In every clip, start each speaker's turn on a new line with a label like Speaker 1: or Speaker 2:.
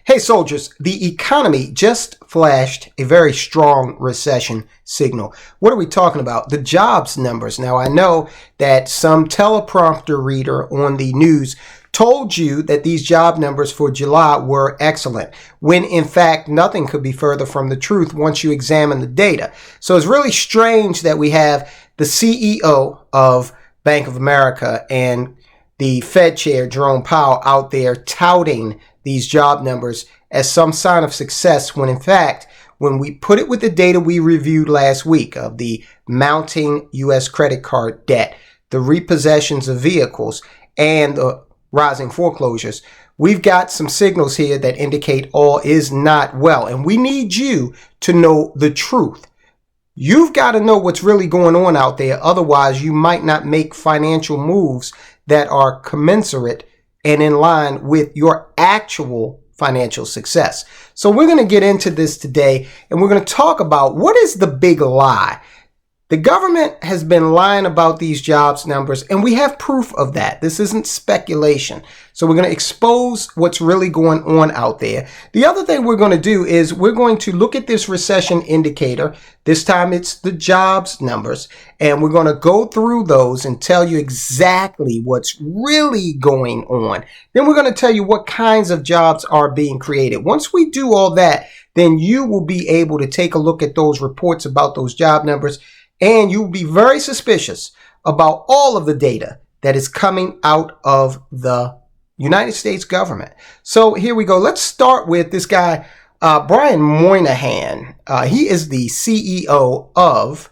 Speaker 1: Hey soldiers, the economy just flashed a very strong recession signal. What are we talking about? The jobs numbers. Now I know that some teleprompter reader on the news told you that these job numbers for July were excellent, when in fact nothing could be further from the truth once you examine the data. So it's really strange that we have the CEO of Bank of America and the Fed chair, Jerome Powell, out there touting these job numbers as some sign of success, when in fact, when we put it with the data we reviewed last week of the mounting U.S. credit card debt, the repossessions of vehicles, and the rising foreclosures, we've got some signals here that indicate all is not well. And we need you to know the truth. You've got to know what's really going on out there. Otherwise, you might not make financial moves that are commensurate and in line with your actual financial success. So we're going to get into this today, and we're going to talk about what is the big lie. The government has been lying about these jobs numbers, and we have proof of that. This isn't speculation. So we're going to expose what's really going on out there. The other thing we're going to do is we're going to look at this recession indicator. This time it's the jobs numbers, and we're going to go through those and tell you exactly what's really going on. Then we're going to tell you what kinds of jobs are being created. Once we do all that, then you will be able to take a look at those reports about those job numbers, and you'll be very suspicious about all of the data that is coming out of the United States government. So here we go. Let's start with this guy, Brian Moynihan. He is the CEO of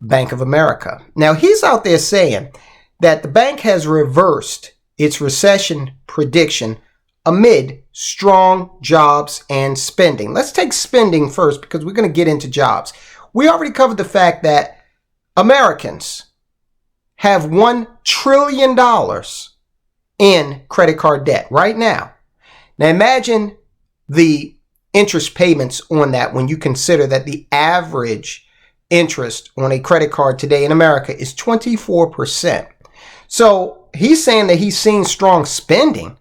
Speaker 1: Bank of America. Now, he's out there saying that the bank has reversed its recession prediction amid strong jobs and spending. Let's take spending first because we're going to get into jobs. We already covered the fact that Americans have $1 trillion in credit card debt right now. Now imagine the interest payments on that when you consider that the average interest on a credit card today in America is 24%. So he's saying that he's seeing strong spending.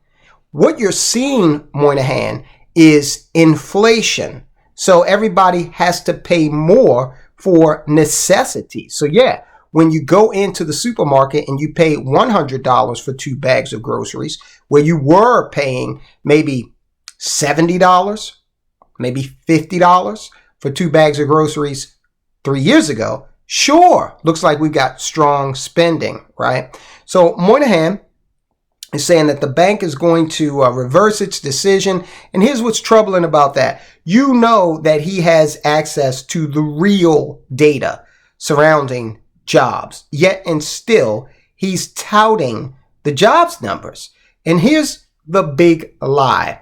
Speaker 1: What you're seeing, Moynihan, is inflation. So everybody has to pay more for necessities. So yeah, when you go into the supermarket and you pay $100 for 2 bags of groceries, where you were paying maybe $70, maybe $50 for 2 bags of groceries 3 years ago, sure, looks like we've got strong spending, right? So Moynihan is saying that the bank is going to reverse its decision. And here's what's troubling about that. You know that he has access to the real data surrounding jobs, yet and still he's touting the jobs numbers. And here's the big lie.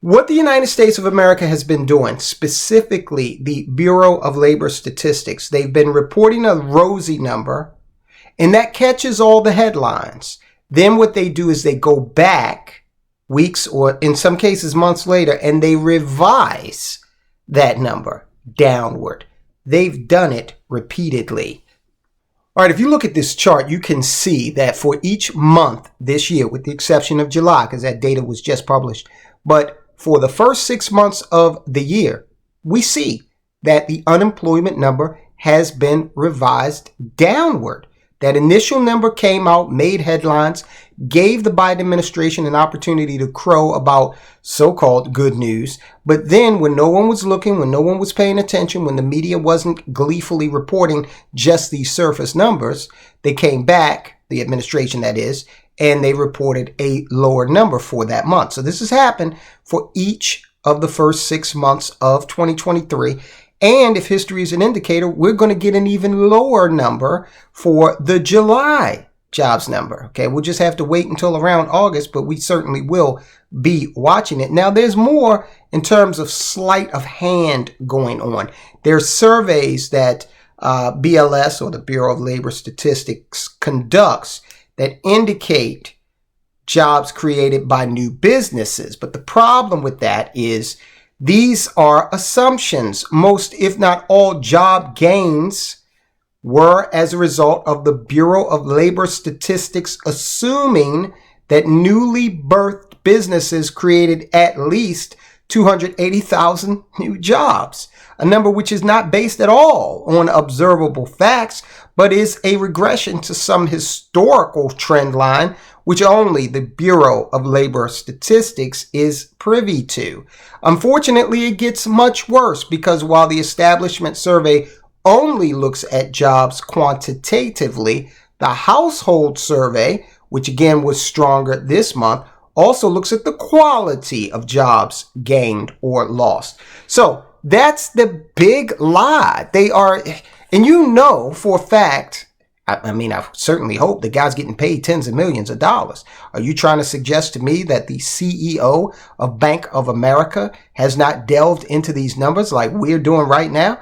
Speaker 1: What the United States of America has been doing, specifically the Bureau of Labor Statistics, they've been reporting a rosy number, and that catches all the headlines. Then what they do is they go back weeks or in some cases months later and they revise that number downward. They've done it repeatedly. All right, if you look at this chart, you can see that for each month this year, with the exception of July, because that data was just published, but for the first 6 months of the year, we see that the unemployment number has been revised downward. That initial number came out, made headlines, gave the Biden administration an opportunity to crow about so-called good news. But then when no one was looking, when no one was paying attention, when the media wasn't gleefully reporting just these surface numbers, they came back, the administration that is, and they reported a lower number for that month. So this has happened for each of the first 6 months of 2023. And if history is an indicator, we're going to get an even lower number for the July jobs number. Okay, we'll just have to wait until around August, but we certainly will be watching it. Now, there's more in terms of sleight of hand going on. There's surveys that BLS, or the Bureau of Labor Statistics, conducts that indicate jobs created by new businesses. But the problem with that is these are assumptions. Most, if not all, job gains were as a result of the Bureau of Labor Statistics assuming that newly birthed businesses created at least 280,000 new jobs, a number which is not based at all on observable facts, but is a regression to some historical trend line, which only the Bureau of Labor Statistics is privy to. Unfortunately, it gets much worse because while the establishment survey only looks at jobs quantitatively, the household survey, which again was stronger this month, also looks at the quality of jobs gained or lost. So that's the big lie. They are, and you know for a fact, I mean, I certainly hope the guy's getting paid tens of millions of dollars. Are you trying to suggest to me that the CEO of Bank of America has not delved into these numbers like we're doing right now?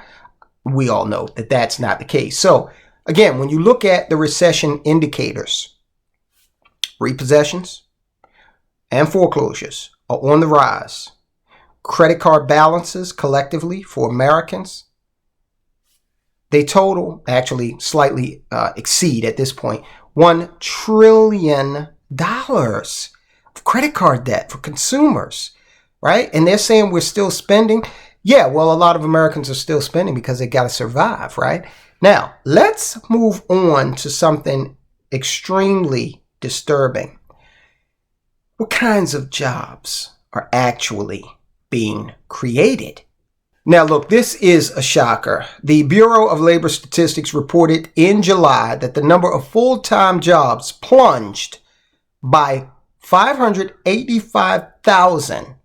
Speaker 1: We all know that that's not the case. So again, when you look at the recession indicators, repossessions and foreclosures are on the rise. Credit card balances collectively for Americans, they total, actually slightly exceed at this point, $1 trillion of credit card debt for consumers, right? And they're saying we're still spending. Yeah, well, a lot of Americans are still spending because they got to survive, right? Now, let's move on to something extremely disturbing. What kinds of jobs are actually being created? Now, look, this is a shocker. The Bureau of Labor Statistics reported in July that the number of full-time jobs plunged by 585,000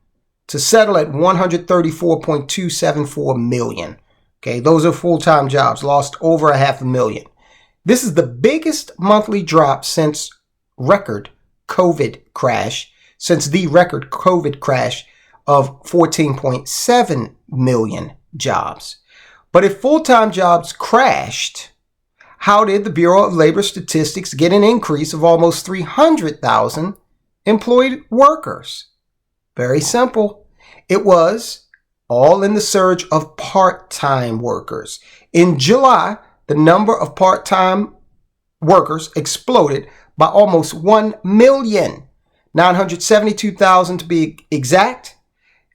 Speaker 1: to settle at 134.274 million. Okay, those are full-time jobs, lost over 500,000. This is the biggest monthly drop since the record COVID crash of 14.7 million jobs. But if full-time jobs crashed, how did the Bureau of Labor Statistics get an increase of almost 300,000 employed workers? Very simple. It was all in the surge of part-time workers. In July, the number of part-time workers exploded by almost 1,972,000 to be exact,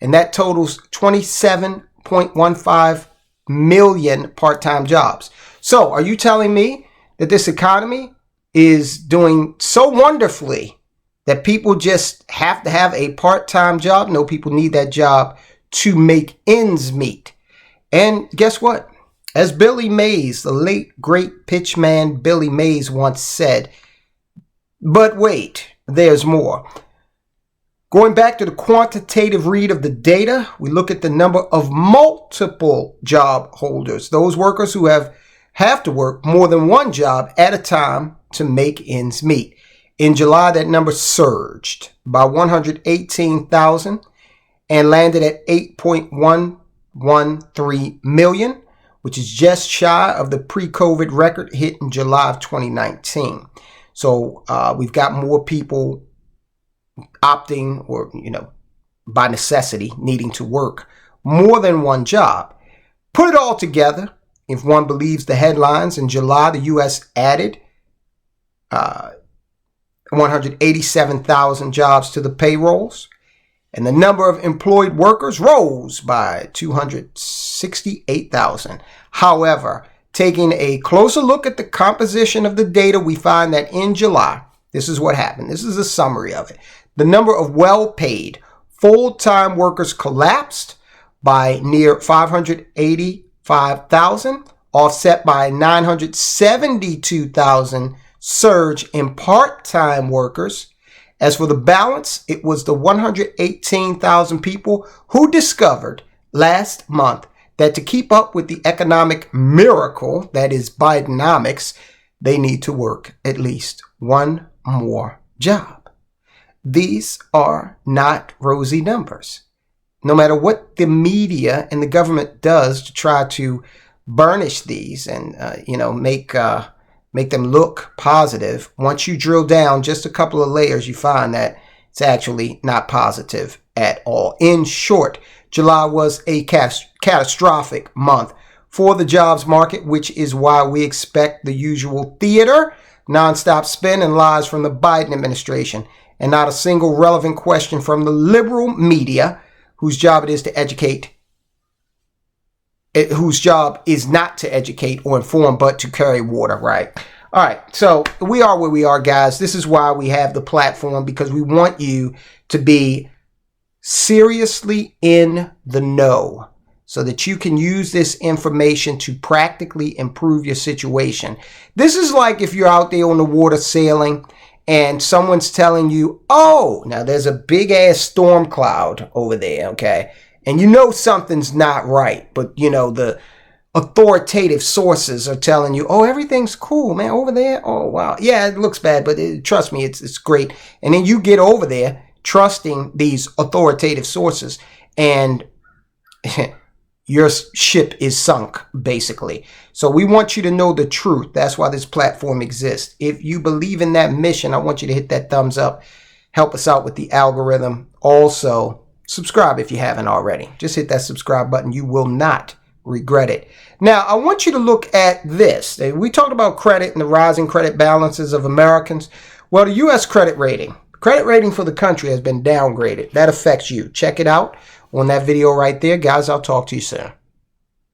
Speaker 1: and that totals 27.15 million part-time jobs. So are you telling me that this economy is doing so wonderfully that people just have to have a part-time job? No, people need that job to make ends meet. And guess what? As Billy Mays, the late great pitchman Billy Mays once said, but wait, there's more. Going back to the quantitative read of the data, we look at the number of multiple job holders, those workers who have to work more than one job at a time to make ends meet. In July, that number surged by 118,000 and landed at 8.113 million, which is just shy of the pre-COVID record hit in July of 2019. So we've got more people opting or, by necessity, needing to work more than one job. Put it all together, if one believes the headlines, in July, the U.S. added 187,000 jobs to the payrolls, and the number of employed workers rose by 268,000. However, taking a closer look at the composition of the data, we find that in July, this is what happened. This is a summary of it. The number of well-paid full-time workers collapsed by near 585,000, offset by 972,000 surge in part-time workers. As for the balance, it was the 118,000 people who discovered last month that to keep up with the economic miracle that is Bidenomics, they need to work at least one more job. These are not rosy numbers. No matter what the media and the government does to try to burnish these and make them look positive, once you drill down just a couple of layers, you find that it's actually not positive at all. In short, July was a catastrophic month for the jobs market, which is why we expect the usual theater, nonstop spin, and lies from the Biden administration and not a single relevant question from the liberal media, whose job it is to educate, whose job is not to educate or inform, but to carry water, right? All right, so we are where we are, guys. This is why we have the platform, because we want you to be seriously in the know so that you can use this information to practically improve your situation. This is like if you're out there on the water sailing and someone's telling you, oh, now there's a big ass storm cloud over there, okay? And you know something's not right, but you know the authoritative sources are telling you, oh, everything's cool, man, over there. Oh, wow. Yeah, it looks bad, but trust me, it's great. And then you get over there trusting these authoritative sources, and your ship is sunk, basically. So we want you to know the truth. That's why this platform exists. If you believe in that mission, I want you to hit that thumbs up. Help us out with the algorithm. Also, subscribe if you haven't already. Just hit that subscribe button. You will not regret it. Now, I want you to look at this. We talked about credit and the rising credit balances of Americans. Well, the U.S. credit rating for the country has been downgraded. That affects you. Check it out on that video right there. Guys, I'll talk to you soon.